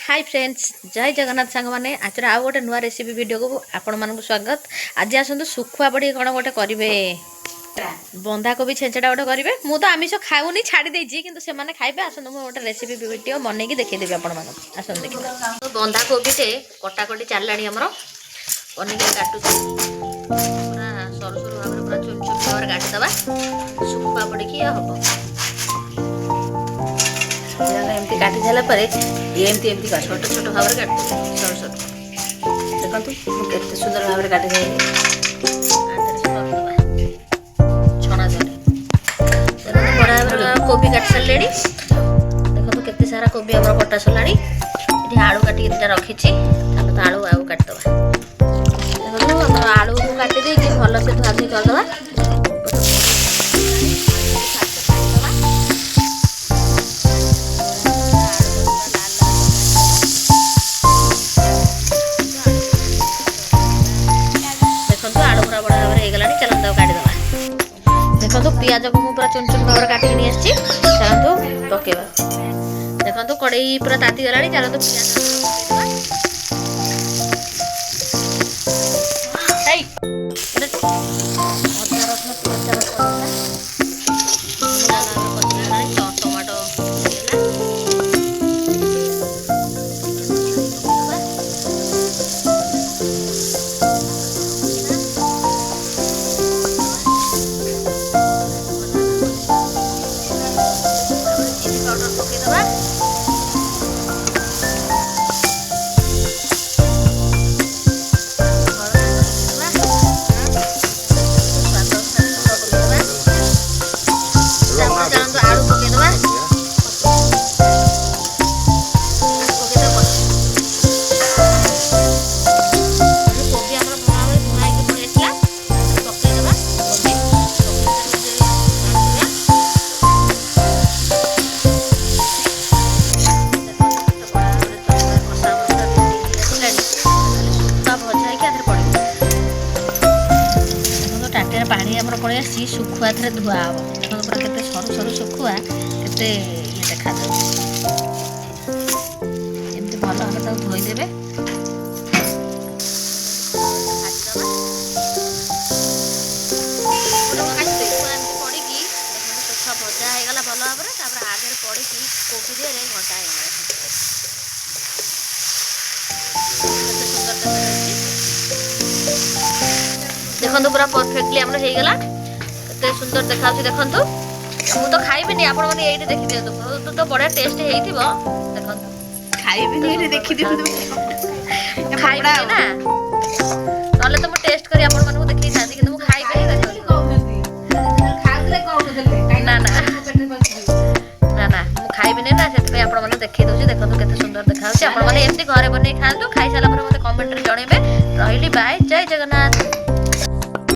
Hi friends जय जगन्नाथ सांग मैंने आज आउ गोटे नुआ रेसिपी वीडियो को आपण मानक स्वागत। आज आसतु सुखुआ बड़ी कौन गोटे करेंगे बंधाकोबी छेचड़ा गोटे करेंगे। मुझे तो आमिष खाऊनी छाड़ी देती कि से खाइबे। आसतु मुझे गोटे रेसिपी वीडियो बनईकी देखीदेवी आपण मानक आसतु देखिए। तो बंधाकोबी टे कटाकटी चललानी आमर पनीर काटुच पूरा सरू सरू भाव पूरा चुन चुन भाव काटिदेवा सुखुआ पड़ी हम एमती काटी सारा पर एमती एमती छोट छोट भाव में काट सर सर देखो केते सुंदर भाव में काटी छणा जरे बड़ा भाव कोबी काट सारे देखो केते सारा कोबी आम कटा सरला ये आलू काटिक दुटा रखी तो आलू आउ काटिदेवा देखो आलू को काटी दे भल से धुआ धुई करदे। देखो पियाज को पूरा चुन चुन भाव में काटिक नहीं आसी चलतु पकेवा। देखो कड़ई पूरा ताती गला चलतु पानी आमर पड़े आसी सुखुआ थे धुआ हम देखो पूरा केते सरू सरू सुखुआ केते ये देखा एमती भल भाव धोईदेवे पड़ी सुखा भजा होगा भल भाव में आगे पड़ी कोबी दिए घंटा देखो पूरा परफेक्टली आमर हो गला केते सुंदर देखा देखो मु तो खाइबिनी आपण माने एठी देखि दियंतु तो बड़ा टेस्ट हेइथिबो देखो खाइबिनी एठी देखि दियंतु खाइबा ना नले तो मु टेस्ट करी आपण माने देखि थाती कि मु खाइबे खाउले कहउले ना ना ना ना मु खाइबिनी ना सेत पे आपण माने देखि दोछि देखो केते सुंदर देखा आपण माने एमती घरे बनै खांतु खाइ साला पर मते कमेंट रे जणेबे रहिली बाय जय जगन्नाथ।